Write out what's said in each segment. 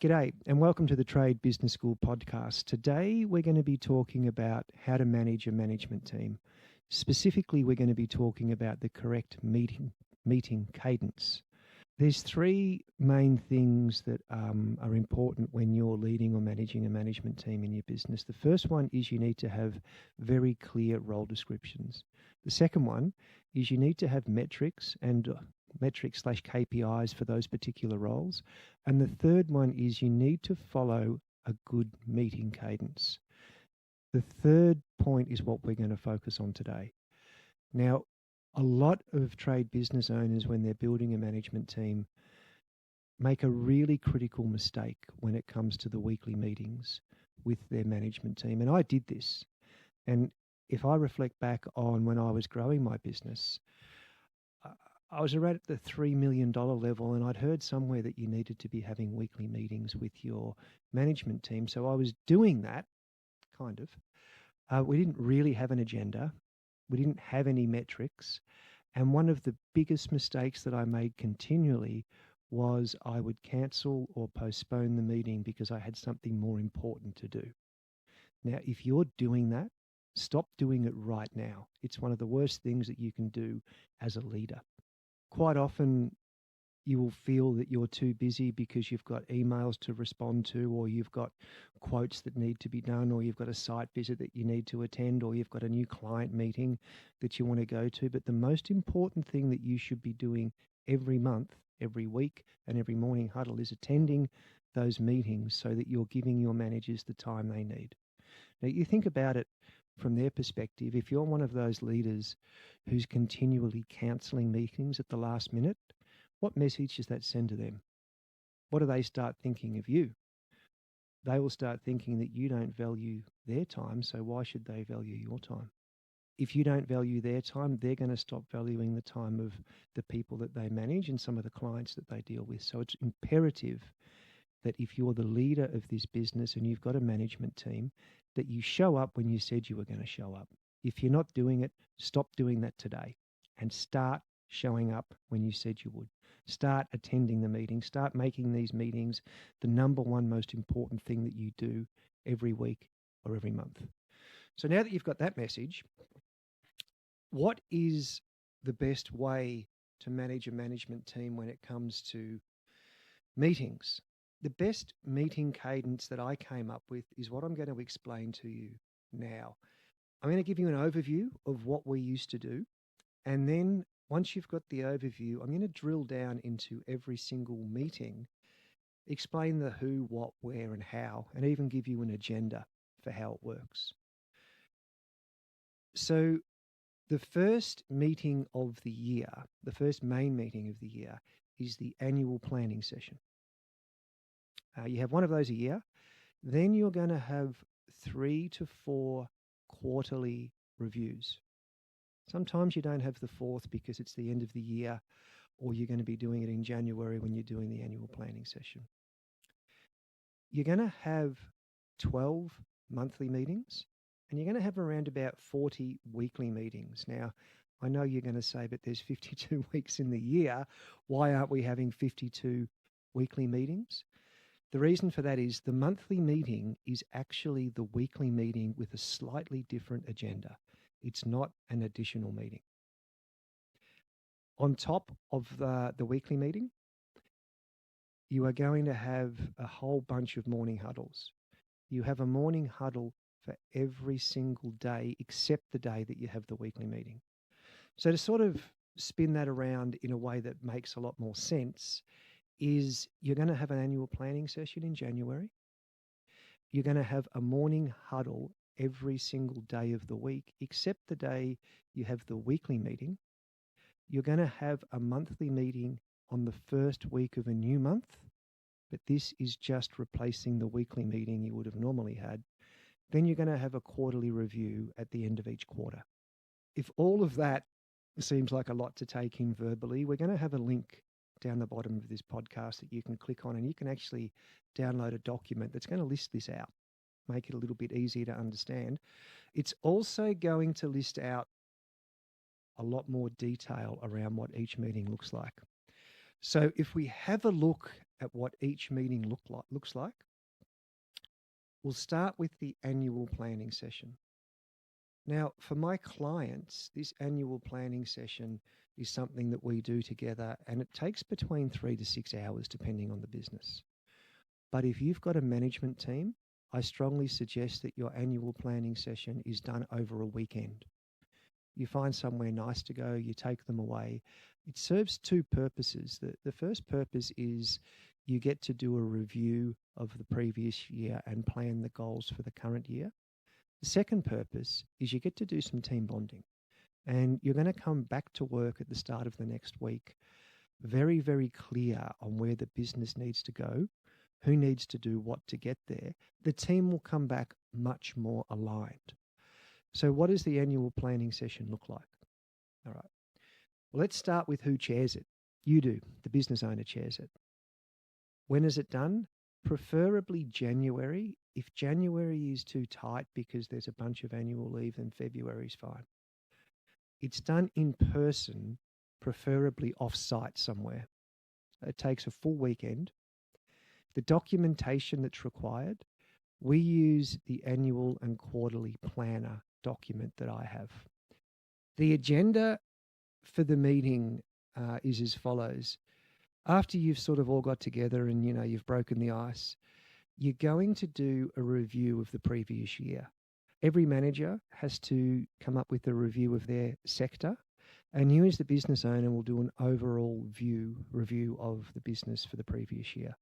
G'day and welcome to the Trade Business School podcast. Today we're going to be talking about how to manage a management team. Specifically, we're going to be talking about the correct meeting cadence. There's three main things that are important when you're leading or managing a management team in your business. The first one is you need to have very clear role descriptions. The second one is you need to have metrics /KPIs for those particular roles. And the third one is you need to follow a good meeting cadence. The third point is what we're going to focus on today. Now, a lot of trade business owners, when they're building a management team, make a really critical mistake when it comes to the weekly meetings with their management team. And I did this. And if I reflect back on when I was growing my business, I was around at the $3 million level, and I'd heard somewhere that you needed to be having weekly meetings with your management team. So I was doing that, kind of. We didn't really have an agenda. We didn't have any metrics. And one of the biggest mistakes that I made continually was I would cancel or postpone the meeting because I had something more important to do. Now, if you're doing that, stop doing it right now. It's one of the worst things that you can do as a leader. Quite often, you will feel that you're too busy because you've got emails to respond to, or you've got quotes that need to be done, or you've got a site visit that you need to attend, or you've got a new client meeting that you want to go to. But the most important thing that you should be doing every month, every week, and every morning huddle is attending those meetings so that you're giving your managers the time they need. Now, you think about it from their perspective. If you're one of those leaders who's continually cancelling meetings at the last minute, what message does that send to them? What do they start thinking of you? They will start thinking that you don't value their time, so why should they value your time? If you don't value their time, they're going to stop valuing the time of the people that they manage and some of the clients that they deal with. So it's imperative that if you're the leader of this business and you've got a management team, that you show up when you said you were going to show up. If you're not doing it, stop doing that today and start showing up when you said you would. Start attending the meeting. Start making these meetings the number one most important thing that you do every week or every month. So now that you've got that message, what is the best way to manage a management team when it comes to meetings? The best meeting cadence that I came up with is what I'm going to explain to you now. I'm going to give you an overview of what we used to do. And then once you've got the overview, I'm going to drill down into every single meeting, explain the who, what, where, and how, and even give you an agenda for how it works. So the first meeting of the year, the first main meeting of the year, is the annual planning session. You have one of those a year. Then you're going to have 3 to 4 quarterly reviews. Sometimes you don't have the fourth because it's the end of the year, or you're going to be doing it in January when you're doing the annual planning session. You're going to have 12 monthly meetings, and you're going to have around about 40 weekly meetings. Now, I know you're going to say, but there's 52 weeks in the year. Why aren't we having 52 weekly meetings? The reason for that is the monthly meeting is actually the weekly meeting with a slightly different agenda. It's not an additional meeting. On top of the weekly meeting, you are going to have a whole bunch of morning huddles. You have a morning huddle for every single day except the day that you have the weekly meeting. So to sort of spin that around in a way that makes a lot more sense is you're going to have an annual planning session in January. You're going to have a morning huddle every single day of the week, except the day you have the weekly meeting. You're going to have a monthly meeting on the first week of a new month, but this is just replacing the weekly meeting you would have normally had. Then you're going to have a quarterly review at the end of each quarter. If all of that seems like a lot to take in verbally, we're going to have a link down the bottom of this podcast that you can click on, and you can actually download a document that's going to list this out, make it a little bit easier to understand. It's also going to list out a lot more detail around what each meeting looks like. So if we have a look at what each meeting looks like, we'll start with the annual planning session. Now, for my clients, this annual planning session is something that we do together, and it takes between 3 to 6 hours depending on the business. But if you've got a management team, I strongly suggest that your annual planning session is done over a weekend. You find somewhere nice to go, you take them away. It serves two purposes. The first purpose is you get to do a review of the previous year and plan the goals for the current year. The second purpose is you get to do some team bonding, and you're going to come back to work at the start of the next week very, very clear on where the business needs to go, who needs to do what to get there. The team will come back much more aligned. So what does the annual planning session look like? All right. Well, let's start with who chairs it. You do. The business owner chairs it. When is it done? Preferably January. If January is too tight because there's a bunch of annual leave, then February is fine. It's done in person, preferably off-site somewhere. It takes a full weekend. The documentation that's required, we use the annual and quarterly planner document that I have. The agenda for the meeting is as follows. After you've sort of all got together and, you've broken the ice, you're going to do a review of the previous year. Every manager has to come up with a review of their sector, and you as the business owner will do an overall review of the business for the previous year.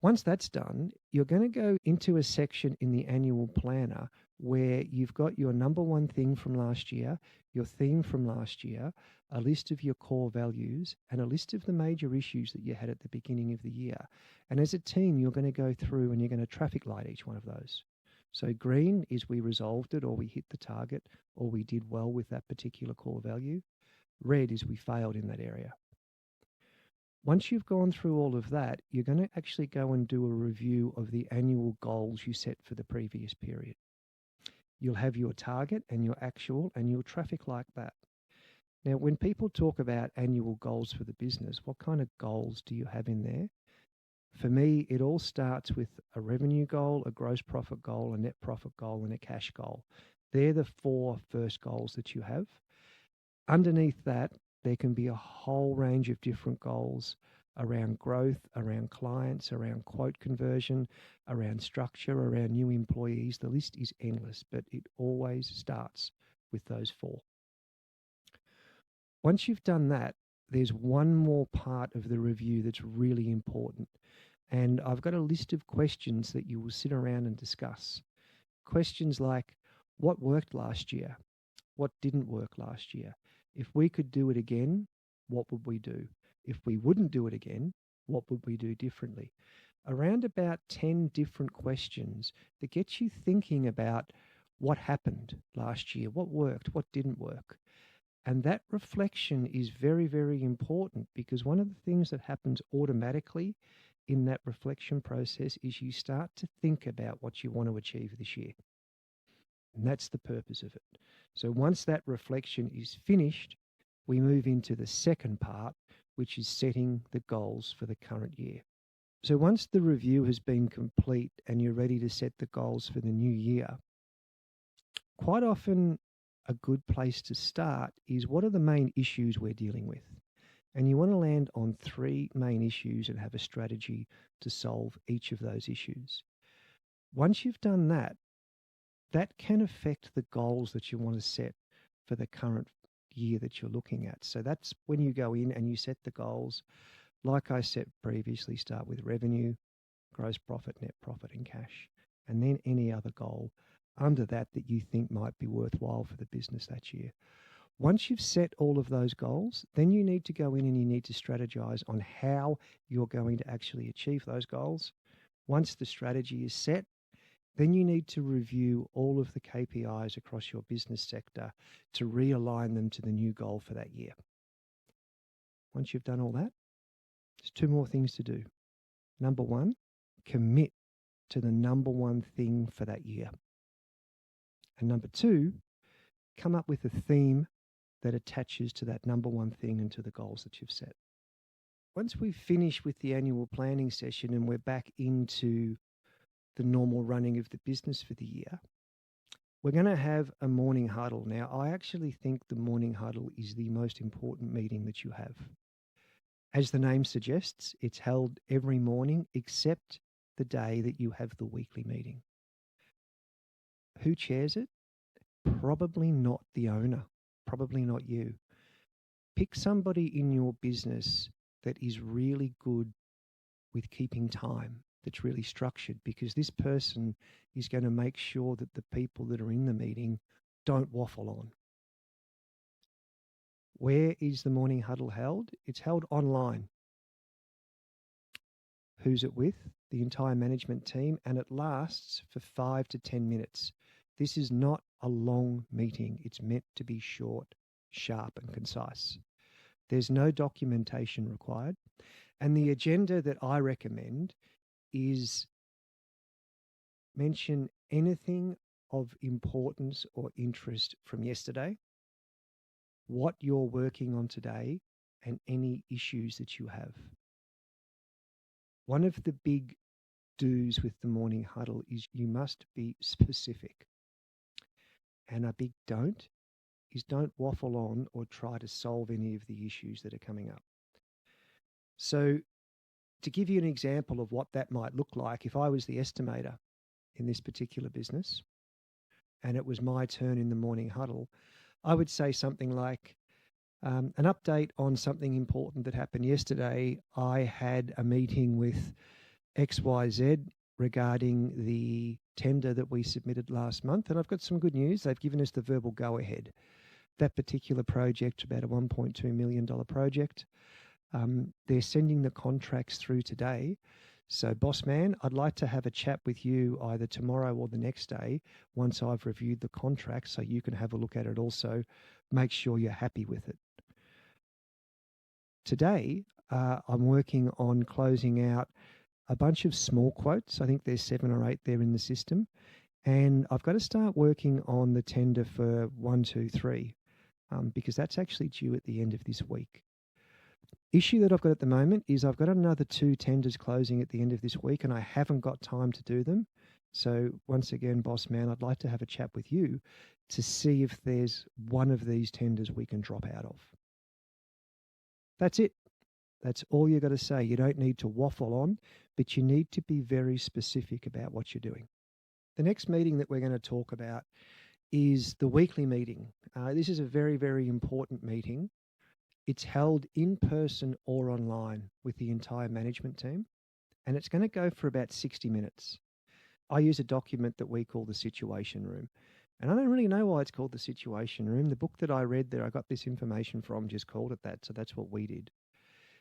Once that's done, you're going to go into a section in the annual planner where you've got your number one thing from last year, your theme from last year, a list of your core values, and a list of the major issues that you had at the beginning of the year. And as a team, you're going to go through and you're going to traffic light each one of those. So green is we resolved it, or we hit the target, or we did well with that particular core value. Red is we failed in that area. Once you've gone through all of that, you're going to actually go and do a review of the annual goals you set for the previous period. You'll have your target and your actual, and you'll traffic like that. Now, when people talk about annual goals for the business, what kind of goals do you have in there? For me, it all starts with a revenue goal, a gross profit goal, a net profit goal, and a cash goal. They're the 4 first goals that you have. Underneath that, there can be a whole range of different goals around growth, around clients, around quote conversion, around structure, around new employees. The list is endless, but it always starts with those 4. Once you've done that, there's one more part of the review that's really important. And I've got a list of questions that you will sit around and discuss. Questions like, what worked last year? What didn't work last year? If we could do it again, what would we do? If we wouldn't do it again, what would we do differently? Around about 10 different questions that get you thinking about what happened last year, what worked, what didn't work. And that reflection is very, very important, because one of the things that happens automatically in that reflection process is you start to think about what you want to achieve this year. And that's the purpose of it. So once that reflection is finished, we move into the second part, which is setting the goals for the current year. So once the review has been complete and you're ready to set the goals for the new year, quite often a good place to start is, what are the main issues we're dealing with? And you want to land on 3 main issues and have a strategy to solve each of those issues. Once you've done that, that can affect the goals that you want to set for the current year that you're looking at. So that's when you go in and you set the goals. Like I said previously, start with revenue, gross profit, net profit, and cash, and then any other goal under that you think might be worthwhile for the business that year. Once you've set all of those goals, then you need to go in and you need to strategize on how you're going to actually achieve those goals. Once the strategy is set, then you need to review all of the KPIs across your business sector to realign them to the new goal for that year. Once you've done all that, there's 2 more things to do. Number 1, commit to the number 1 thing for that year. And number 2, come up with a theme that attaches to that number 1 thing and to the goals that you've set. once we finish with the annual planning session and we're back into the normal running of the business for the year, we're going to have a morning huddle. Now, I actually think the morning huddle is the most important meeting that you have. As the name suggests, it's held every morning except the day that you have the weekly meeting. Who chairs it? Probably not the owner, probably not you. Pick somebody in your business that is really good with keeping time, that's really structured, because this person is going to make sure that the people that are in the meeting don't waffle on. Where is the morning huddle held? It's held online. Who's it with? The entire management team, and it lasts for 5 to 10 minutes. This is not a long meeting. It's meant to be short, sharp, and concise. There's no documentation required. And the agenda that I recommend is mention anything of importance or interest from yesterday, what you're working on today, and any issues that you have. One of the big do's with the morning huddle is you must be specific. And a big don't is don't waffle on or try to solve any of the issues that are coming up. So to give you an example of what that might look like, if I was the estimator in this particular business and it was my turn in the morning huddle, I would say something like, an update on something important that happened yesterday. I had a meeting with XYZ regarding the tender that we submitted last month, and I've got some good news. They've given us the verbal go-ahead. That particular project, about a $1.2 million project, they're sending the contracts through today. So, boss man, I'd like to have a chat with you either tomorrow or the next day once I've reviewed the contract so you can have a look at it also. Make sure you're happy with it. Today, I'm working on closing out a bunch of small quotes. I think there's 7 or 8 there in the system. And I've got to start working on the tender for 1, 2, 3 because that's actually due at the end of this week. Issue that I've got at the moment is I've got another 2 tenders closing at the end of this week and I haven't got time to do them. So once again, boss man, I'd like to have a chat with you to see if there's one of these tenders we can drop out of. That's it. That's all you've got to say. You don't need to waffle on, but you need to be very specific about what you're doing. The next meeting that we're going to talk about is the weekly meeting. This is a very, very important meeting. It's held in person or online with the entire management team, and it's going to go for about 60 minutes. I use a document that we call the Situation Room, and I don't really know why it's called the Situation Room. The book that I read there, I got this information from, just called it that, so that's what we did.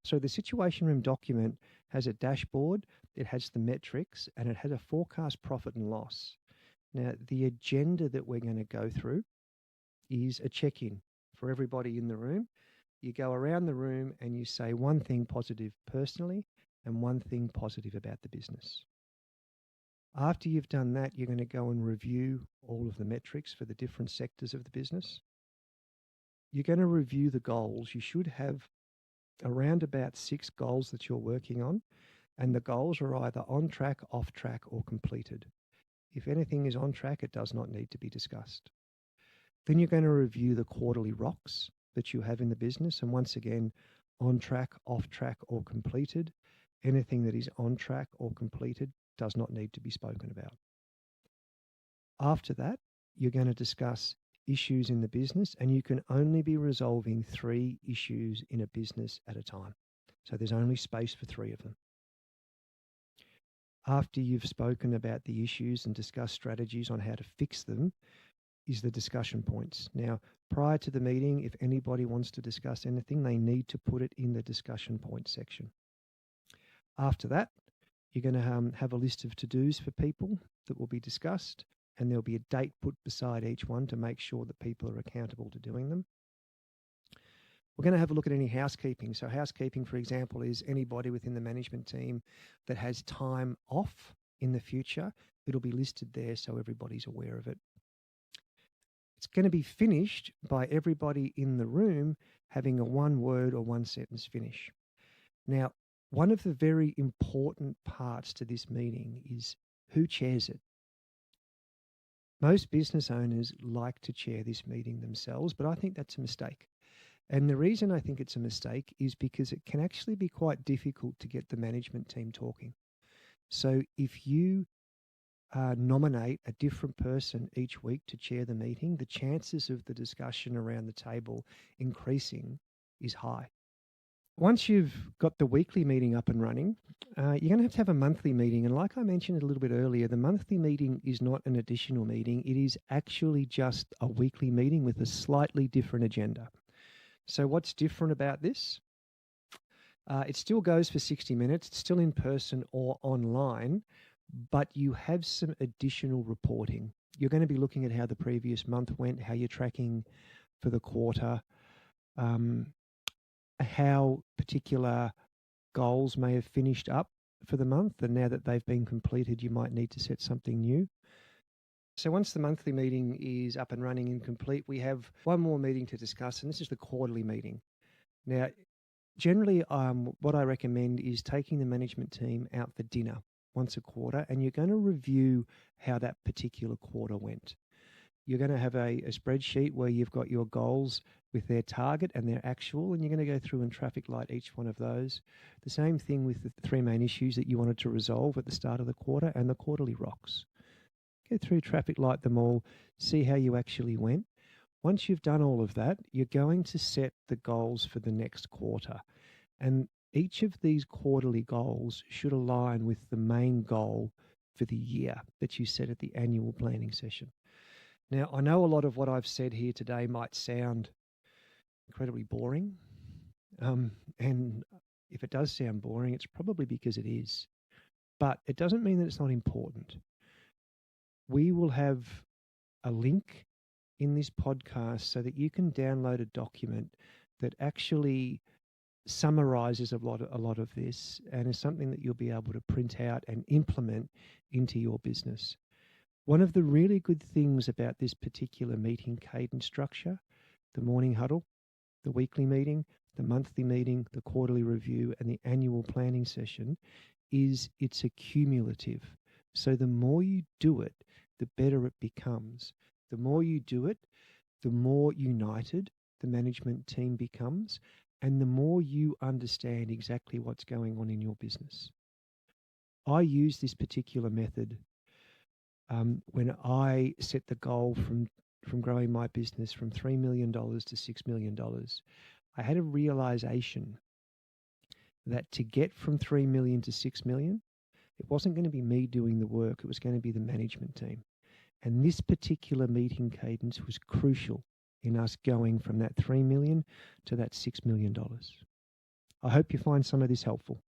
So the Situation Room document has a dashboard, it has the metrics, and it has a forecast profit and loss. Now, the agenda that we're going to go through is a check-in for everybody in the room. You go around the room and you say one thing positive personally and one thing positive about the business. After you've done that, you're going to go and review all of the metrics for the different sectors of the business. You're going to review the goals. You should have around about 6 goals that you're working on, and the goals are either on track, off track, or completed. If anything is on track, it does not need to be discussed. Then you're going to review the quarterly rocks that you have in the business, and once again, on track, off track, or completed. Anything that is on track or completed does not need to be spoken about. After that, you're going to discuss issues in the business, and you can only be resolving 3 issues in a business at a time. So there's only space for 3 of them. After you've spoken about the issues and discussed strategies on how to fix them, is the discussion points. Now, prior to the meeting, if anybody wants to discuss anything, they need to put it in the discussion points section. After that, you're going to have a list of to-dos for people that will be discussed, and there'll be a date put beside each one to make sure that people are accountable to doing them. We're going to have a look at any housekeeping. So housekeeping, for example, is anybody within the management team that has time off in the future. It'll be listed there so everybody's aware of it. It's going to be finished by everybody in the room having a 1-word or 1-sentence finish. Now, one of the very important parts to this meeting is who chairs it. Most business owners like to chair this meeting themselves, but I think that's a mistake. And the reason I think it's a mistake is because it can actually be quite difficult to get the management team talking. So if you nominate a different person each week to chair the meeting, the chances of the discussion around the table increasing is high. Once you've got the weekly meeting up and running, you're going to have a monthly meeting. And like I mentioned a little bit earlier, the monthly meeting is not an additional meeting. It is actually just a weekly meeting with a slightly different agenda. So what's different about this? It still goes for 60 minutes. It's still in person or online, but you have some additional reporting. You're going to be looking at how the previous month went, how you're tracking for the quarter, how particular goals may have finished up for the month, and now that they've been completed, you might need to set something new. So once the monthly meeting is up and running and complete, we have one more meeting to discuss, and this is the quarterly meeting. Now, generally, what I recommend is taking the management team out for dinner once a quarter, and you're going to review how that particular quarter went. You're going to have a spreadsheet where you've got your goals with their target and their actual, and you're going to go through and traffic light each one of those. The same thing with the three main issues that you wanted to resolve at the start of the quarter and the quarterly rocks. Go through, traffic light them all, see how you actually went. Once you've done all of that, you're going to set the goals for the next quarter. And each of these quarterly goals should align with the main goal for the year that you set at the annual planning session. Now, I know a lot of what I've said here today might sound incredibly boring. And if it does sound boring, it's probably because it is. But it doesn't mean that it's not important. We will have a link in this podcast so that you can download a document that actually summarizes a lot of this and is something that you'll be able to print out and implement into your business. One of the really good things about this particular meeting cadence structure, the morning huddle, the weekly meeting, the monthly meeting, the quarterly review, and the annual planning session, is it's accumulative. So the more you do it, the better it becomes. The more you do it, the more united the management team becomes, and the more you understand exactly what's going on in your business. I use this particular method when I set the goal from growing my business from $3 million to $6 million. I had a realization that to get from 3 million to 6 million, it wasn't going to be me doing the work, it was going to be the management team. And this particular meeting cadence was crucial in us going from that 3 million to that $6 million. I hope you find some of this helpful.